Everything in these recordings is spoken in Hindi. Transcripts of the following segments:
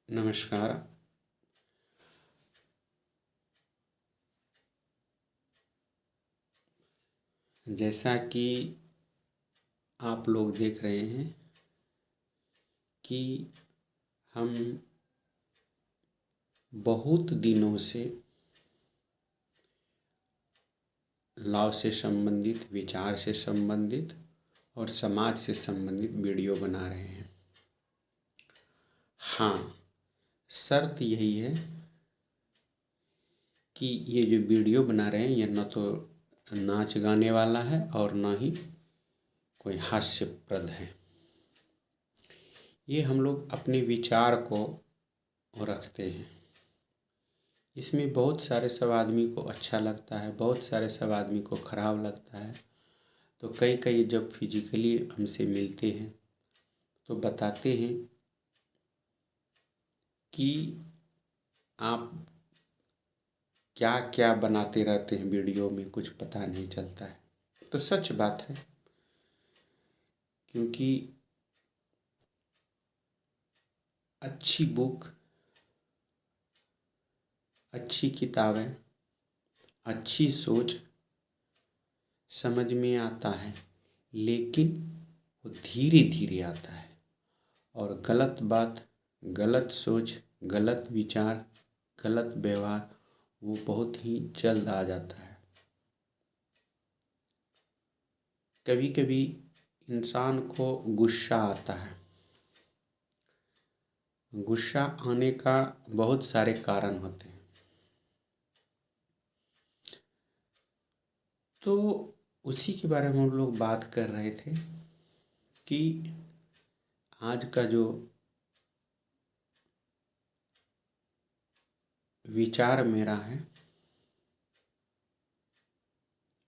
नमस्कार। जैसा कि आप लोग देख रहे हैं कि हम बहुत दिनों से लॉ से संबंधित, विचार से संबंधित और समाज से संबंधित वीडियो बना रहे हैं। हाँ, शर्त यही है कि ये जो वीडियो बना रहे हैं ये न तो नाच गाने वाला है और न ही कोई हास्यप्रद है। ये हम लोग अपने विचार को रखते हैं। इसमें बहुत सारे सब आदमी को अच्छा लगता है, बहुत सारे सब आदमी को ख़राब लगता है। तो कई जब फिजिकली हमसे मिलते हैं तो बताते हैं कि आप क्या क्या बनाते रहते हैं वीडियो में, कुछ पता नहीं चलता है। तो सच बात है, क्योंकि अच्छी बुक, अच्छी किताबें, अच्छी सोच समझ में आता है, लेकिन वो धीरे धीरे आता है और गलत बात, गलत सोच, गलत विचार, गलत व्यवहार वो बहुत ही जल्द आ जाता है। कभी कभी इंसान को गुस्सा आता है। गुस्सा आने का बहुत सारे कारण होते हैं। तो उसी के बारे में हम लोग बात कर रहे थे कि आज का जो विचार मेरा है,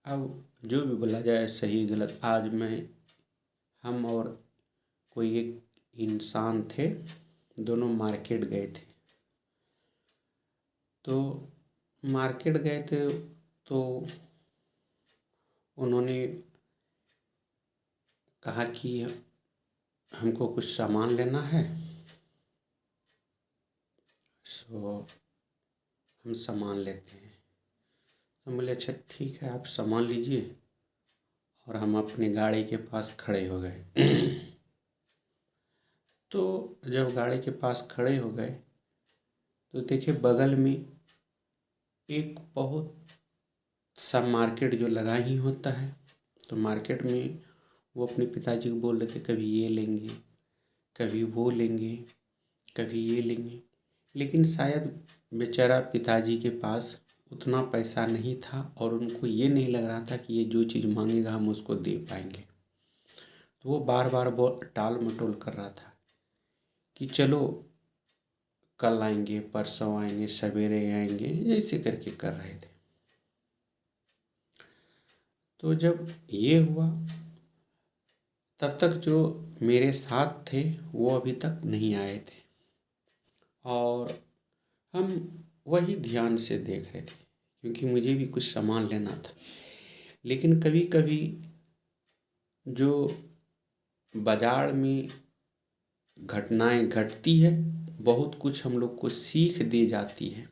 अब जो भी बोला जाए सही गलत, आज हम और कोई एक इंसान थे, दोनों मार्केट गए थे। तो मार्केट गए थे तो उन्होंने कहा कि हमको कुछ सामान लेना है, सो हम सामान लेते हैं। तो बोले अच्छा ठीक है, आप सामान लीजिए। और हम अपनी गाड़ी के पास खड़े हो गए। तो जब गाड़ी के पास खड़े हो गए तो देखिए बगल में एक बहुत सा मार्केट जो लगा ही होता है। तो मार्केट में वो अपने पिताजी को बोल रहे थे, कभी ये लेंगे, कभी वो लेंगे, कभी ये लेंगे। लेकिन शायद बेचारा पिताजी के पास उतना पैसा नहीं था और उनको ये नहीं लग रहा था कि ये जो चीज़ मांगेगा हम उसको दे पाएंगे। तो वो बार बार टाल मटोल कर रहा था कि चलो कल आएंगे, परसों आएंगे, सवेरे आएंगे, ऐसे करके कर रहे थे। तो जब ये हुआ तब तक जो मेरे साथ थे वो अभी तक नहीं आए थे और हम वही ध्यान से देख रहे थे, क्योंकि मुझे भी कुछ सामान लेना था। लेकिन कभी कभी जो बाज़ार में घटनाएं घटती है, बहुत कुछ हम लोग को सीख दे जाती है।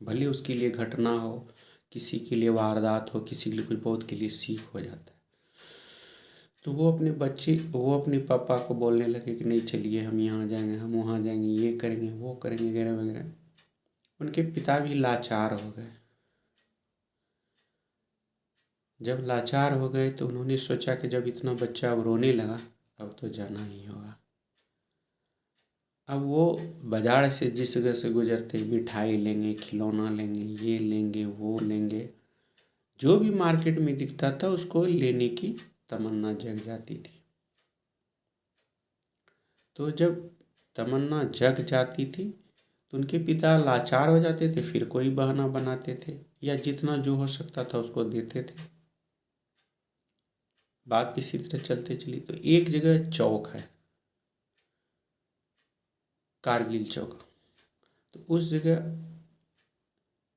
भले उसके लिए घटना हो, किसी के लिए वारदात हो, किसी के लिए कुछ, बहुत के लिए सीख हो जाता है। तो वो अपने पापा को बोलने लगे कि नहीं चलिए हम यहाँ जाएंगे, हम वहाँ जाएंगे, ये करेंगे, वो करेंगे, वगैरह वगैरह। उनके पिता भी लाचार हो गए। जब लाचार हो गए तो उन्होंने सोचा कि जब इतना बच्चा अब रोने लगा, अब तो जाना ही होगा। अब वो बाज़ार से जिस जगह से गुजरते, मिठाई लेंगे, खिलौना लेंगे, ये लेंगे, वो लेंगे, जो भी मार्केट में दिखता था उसको लेने की तमन्ना जग जाती थी। तो जब तमन्ना जग जाती थी तो उनके पिता लाचार हो जाते थे, फिर कोई बहाना बनाते थे या जितना जो हो सकता था उसको देते थे। बात इसी तरह चलते चली। तो एक जगह चौक है, कारगिल चौक। तो उस जगह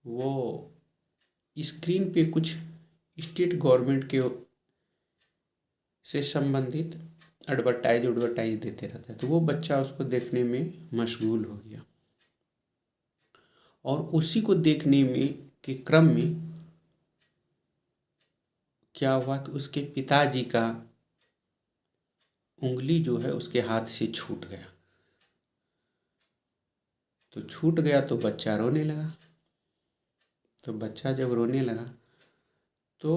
वो स्क्रीन पे कुछ स्टेट गवर्नमेंट के से संबंधित एडवर्टाइज देते रहता है, तो वो बच्चा उसको देखने में मशगूल हो गया। और उसी को देखने में के क्रम में क्या हुआ कि उसके पिताजी का उंगली जो है उसके हाथ से छूट गया। तो छूट गया तो बच्चा रोने लगा। तो बच्चा जब रोने लगा तो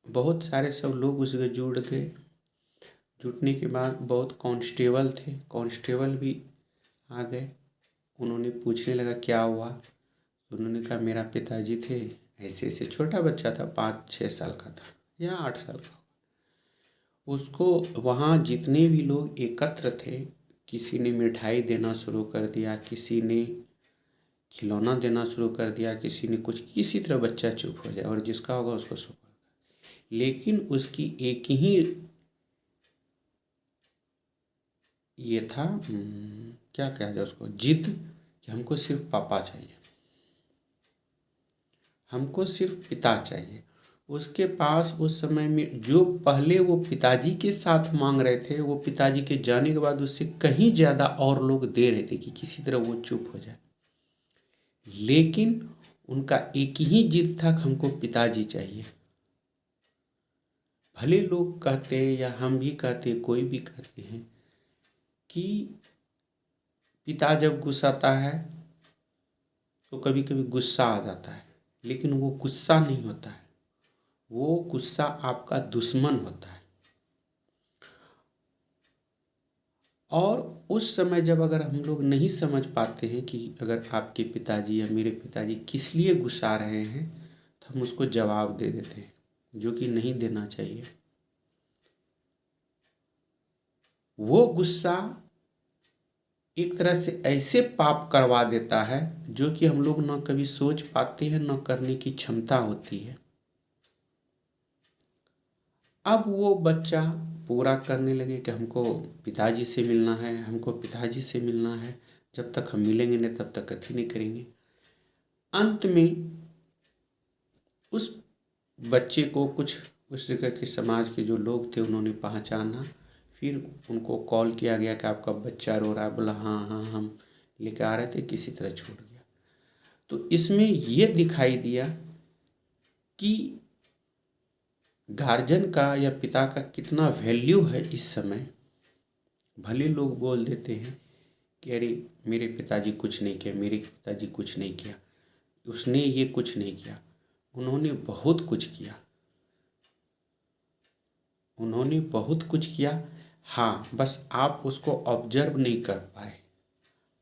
बहुत सारे सब लोग उसके जुड़ गए। जुटने के बाद बहुत कांस्टेबल थे, कांस्टेबल भी आ गए। उन्होंने पूछने लगा क्या हुआ। तो उन्होंने कहा मेरा पिताजी थे ऐसे ऐसे, छोटा बच्चा था, 5-6 साल का था या 8 साल का। उसको वहाँ जितने भी लोग एकत्र थे, किसी ने मिठाई देना शुरू कर दिया, किसी ने खिलौना देना शुरू कर दिया, किसी ने कुछ, किसी तरह बच्चा चुप हो जाए और जिसका होगा उसको सुपर। लेकिन उसकी एक ही ये था, क्या कहा जाए उसको, जिद कि हमको सिर्फ पापा चाहिए, हमको सिर्फ पिता चाहिए। उसके पास उस समय में जो पहले वो पिताजी के साथ मांग रहे थे, वो पिताजी के जाने के बाद उससे कहीं ज़्यादा और लोग दे रहे थे कि किसी तरह वो चुप हो जाए। लेकिन उनका एक ही जिद था कि हमको पिताजी चाहिए। भले लोग कहते हैं या हम भी कहते हैं, कोई भी कहते हैं कि पिता जब गुस्साता है तो कभी कभी गुस्सा आ जाता है, लेकिन वो गुस्सा नहीं होता है, वो गुस्सा आपका दुश्मन होता है। और उस समय जब अगर हम लोग नहीं समझ पाते हैं कि अगर आपके पिताजी या मेरे पिताजी किस लिए गुस्सा रहे हैं, तो हम उसको जवाब दे देते हैं, जो कि नहीं देना चाहिए। वो गुस्सा एक तरह से ऐसे पाप करवा देता है जो कि हम लोग न कभी सोच पाते हैं, न करने की क्षमता होती है। अब वो बच्चा पूरा करने लगे कि हमको पिताजी से मिलना है, हमको पिताजी से मिलना है, जब तक हम मिलेंगे नहीं तब तक कथी नहीं करेंगे। अंत में उस बच्चे को कुछ उस जगह के समाज के जो लोग थे उन्होंने पहचाना। फिर उनको कॉल किया गया कि आपका बच्चा रो रहा है। बोला हाँ हाँ हम लेके आ रहे थे, किसी तरह छूट गया। तो इसमें ये दिखाई दिया कि गार्जियन का या पिता का कितना वैल्यू है इस समय। भले लोग बोल देते हैं कि अरे मेरे पिताजी कुछ नहीं किया, मेरे पिताजी कुछ नहीं किया, उसने ये कुछ नहीं किया। उन्होंने बहुत कुछ किया, उन्होंने बहुत कुछ किया। हाँ, बस आप उसको ऑब्जर्व नहीं कर पाए,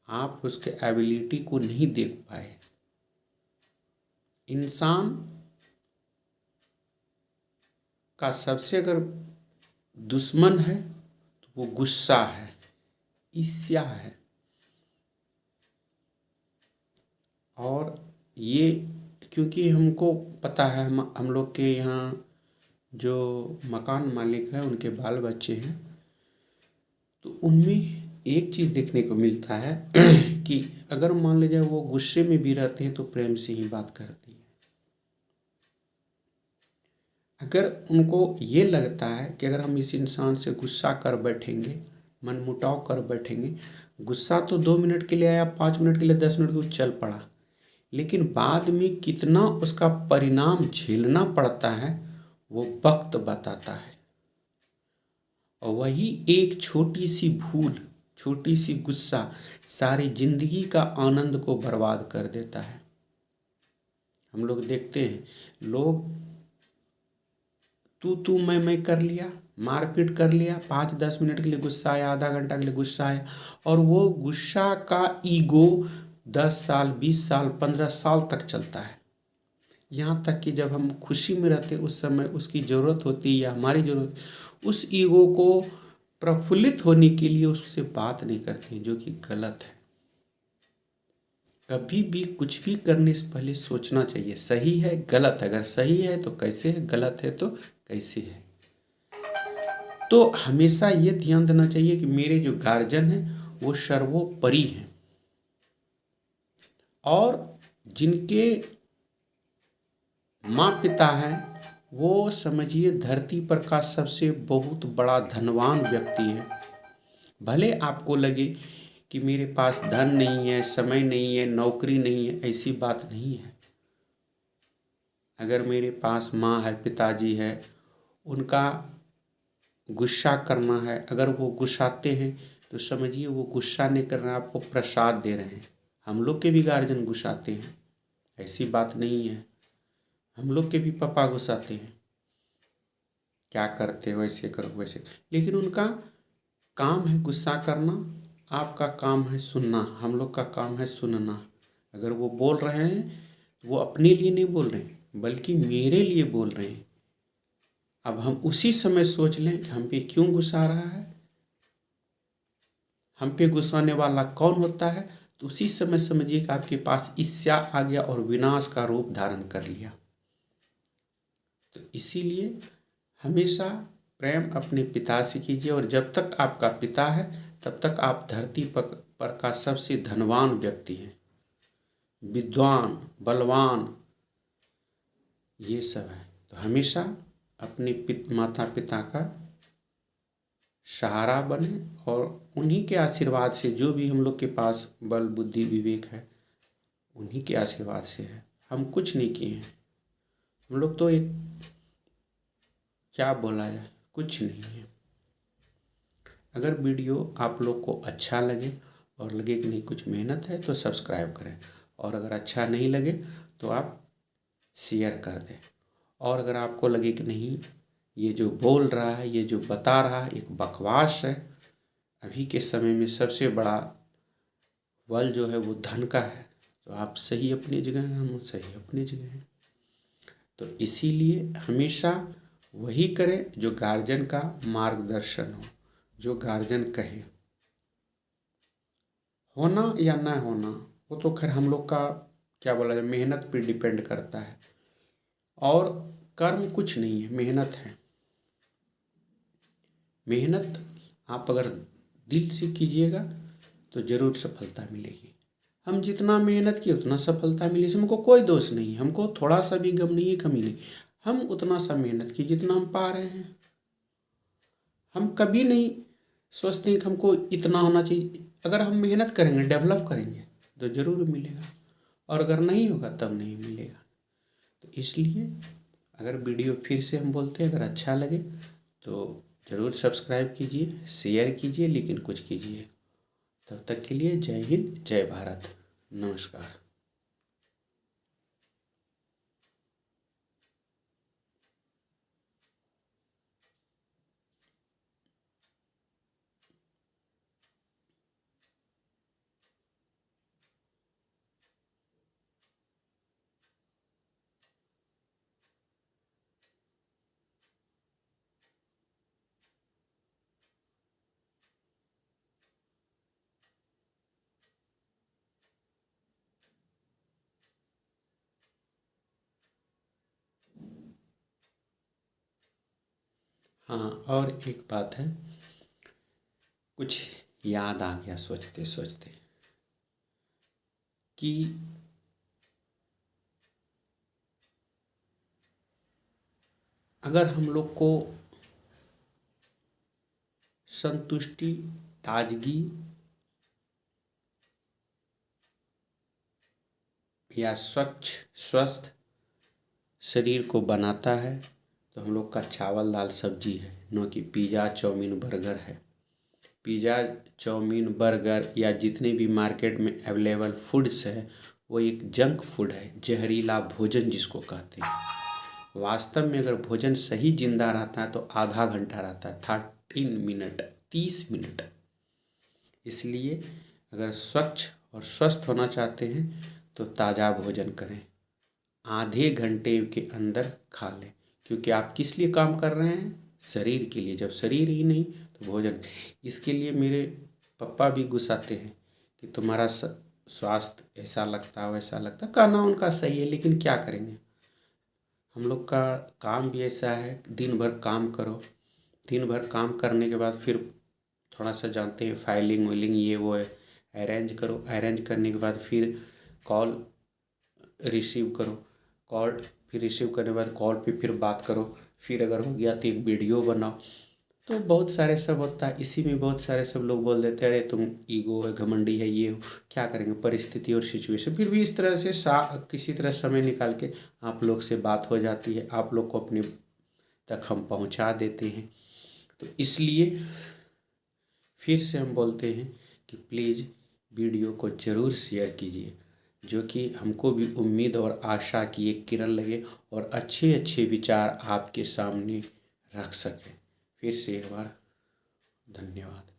आप उसके एबिलिटी को नहीं देख पाए। इंसान का सबसे अगर दुश्मन है तो वो गुस्सा है, ईर्ष्या है। और ये क्योंकि हमको पता है, हम लोग के यहाँ जो मकान मालिक है उनके बाल बच्चे हैं, तो उनमें एक चीज़ देखने को मिलता है कि अगर मान लीजिए वो गुस्से में भी रहते हैं तो प्रेम से ही बात करती हैं। अगर उनको ये लगता है कि अगर हम इस इंसान से गुस्सा कर बैठेंगे, मनमुटाव कर बैठेंगे, गुस्सा तो 2 मिनट के लिए आया, 5 मिनट के लिए, 10 मिनट के लिए चल पड़ा, लेकिन बाद में कितना उसका परिणाम झेलना पड़ता है वो वक्त बताता है। और वही एक छोटी सी भूल, छोटी सी गुस्सा सारी जिंदगी का आनंद को बर्बाद कर देता है। हम लोग देखते हैं, लोग तू मैं कर लिया, मारपीट कर लिया, 5-10 मिनट के लिए गुस्सा आया, आधा घंटा के लिए गुस्सा आया, और वो गुस्सा का ईगो 10 साल, 20 साल, 15 साल तक चलता है। यहाँ तक कि जब हम खुशी में रहते उस समय उसकी ज़रूरत होती है या हमारी ज़रूरत, उस ईगो को प्रफुल्लित होने के लिए उससे बात नहीं करते हैं, जो कि गलत है। कभी भी कुछ भी करने से पहले सोचना चाहिए सही है गलत है, अगर सही है तो कैसे है, गलत है तो कैसे है। तो हमेशा ये ध्यान देना चाहिए कि मेरे जो गार्जियन हैं वो सर्वोपरि हैं, और जिनके माँ पिता हैं वो समझिए धरती पर का सबसे बहुत बड़ा धनवान व्यक्ति है। भले आपको लगे कि मेरे पास धन नहीं है, समय नहीं है, नौकरी नहीं है, ऐसी बात नहीं है। अगर मेरे पास माँ है, पिताजी है, उनका गुस्सा करना है, अगर वो गुस्साते हैं तो समझिए वो गुस्सा नहीं कर रहे हैं, आपको प्रसाद दे रहे हैं। हम लोग के भी गार्जियन गुस्साते हैं, ऐसी बात नहीं है। हम लोग के भी पापा गुस्साते हैं, क्या करते हो, ऐसे करो वैसे, लेकिन उनका काम है गुस्सा करना, आपका काम है सुनना, हम लोग का काम है सुनना। अगर वो बोल रहे हैं वो अपने लिए नहीं बोल रहे हैं, बल्कि मेरे लिए बोल रहे हैं। अब हम उसी समय सोच लें कि हम पे क्यों गुस्सा आ रहा है, हम पे गुस्साने वाला कौन होता है, तो उसी समय समझिए कि आपके पास ईर्ष्या आ गया और विनाश का रूप धारण कर लिया। तो इसीलिए हमेशा प्रेम अपने पिता से कीजिए, और जब तक आपका पिता है तब तक आप धरती पर का सबसे धनवान व्यक्ति हैं, विद्वान, बलवान, ये सब है। तो हमेशा अपने माता पिता का सहारा बने, और उन्हीं के आशीर्वाद से, जो भी हम लोग के पास बल बुद्धि विवेक है, उन्हीं के आशीर्वाद से है। हम कुछ नहीं किए हैं, हम लोग तो एक, क्या बोला जाए, कुछ नहीं है। अगर वीडियो आप लोग को अच्छा लगे और लगे कि नहीं कुछ मेहनत है तो सब्सक्राइब करें, और अगर अच्छा नहीं लगे तो आप शेयर कर दें। और अगर आपको लगे कि नहीं ये जो बोल रहा है, ये जो बता रहा है एक बकवास है, अभी के समय में सबसे बड़ा बल जो है वो धन का है, तो आप सही अपनी जगह हैं, हम सही अपनी जगह हैं। तो इसीलिए हमेशा वही करें जो गार्जियन का मार्गदर्शन हो, जो गार्जियन कहे। होना या ना होना वो तो खैर हम लोग का, क्या बोला जाए, मेहनत पे डिपेंड करता है, और कर्म कुछ नहीं है, मेहनत है। मेहनत आप अगर दिल से कीजिएगा तो ज़रूर सफलता मिलेगी। हम जितना मेहनत किए उतना सफलता मिली, इसमें हमको कोई दोष नहीं, हमको थोड़ा सा भी गम नहीं है, कमी नहीं। हम उतना सा मेहनत किए जितना हम पा रहे हैं। हम कभी नहीं सोचते हैं कि हमको इतना होना चाहिए। अगर हम मेहनत करेंगे, डेवलप करेंगे तो ज़रूर मिलेगा, और अगर नहीं होगा तब नहीं मिलेगा। तो इसलिए अगर वीडियो फिर से हम बोलते हैं, अगर अच्छा लगे तो ज़रूर सब्सक्राइब कीजिए, शेयर कीजिए, लेकिन कुछ कीजिए। तब तक के लिए जय हिंद, जय भारत, नमस्कार। हाँ, और एक बात है, कुछ याद आ गया सोचते सोचते कि अगर हम लोग को संतुष्टि, ताजगी या स्वच्छ स्वस्थ शरीर को बनाता है तो हम लोग का चावल दाल सब्जी है, न कि पिज़्ज़ा चाउमीन बर्गर है। पिज़्ज़ा चाउमीन बर्गर या जितने भी मार्केट में अवेलेबल फूड्स है वो एक जंक फूड है, जहरीला भोजन जिसको कहते हैं। वास्तव में अगर भोजन सही जिंदा रहता है तो आधा घंटा रहता है, 13 मिनट, 30 मिनट। इसलिए अगर स्वच्छ और स्वस्थ होना चाहते हैं तो ताज़ा भोजन करें, आधे घंटे के अंदर खा लें। क्योंकि आप किस लिए काम कर रहे हैं, शरीर के लिए। जब शरीर ही नहीं तो भोजन। इसके लिए मेरे पापा भी गुस्साते हैं कि तुम्हारा स्वास्थ्य ऐसा लगता वैसा लगता। कहना उनका सही है, लेकिन क्या करेंगे, हम लोग का काम भी ऐसा है, दिन भर काम करो, दिन भर काम करने के बाद फिर थोड़ा सा जानते हैं फाइलिंग वाइलिंग ये वो है, अरेंज करो, अरेंज करने के बाद फिर कॉल रिसीव करो, कॉल फिर रिसीव करने के बाद कॉल पे फिर बात करो, फिर अगर हो गया तो एक वीडियो बनाओ। तो बहुत सारे सब होता है, इसी में बहुत सारे सब लोग बोल देते हैं अरे तुम ईगो है, घमंडी है, ये हो, क्या करेंगे, परिस्थिति और सिचुएशन। फिर भी इस तरह से किसी तरह समय निकाल के आप लोग से बात हो जाती है, आप लोग को अपने तक हम पहुंचा देते हैं। तो इसलिए फिर से हम बोलते हैं कि प्लीज़ वीडियो को ज़रूर शेयर कीजिए, जो कि हमको भी उम्मीद और आशा की एक किरण लगे और अच्छे अच्छे विचार आपके सामने रख सकें। फिर से एक बार धन्यवाद।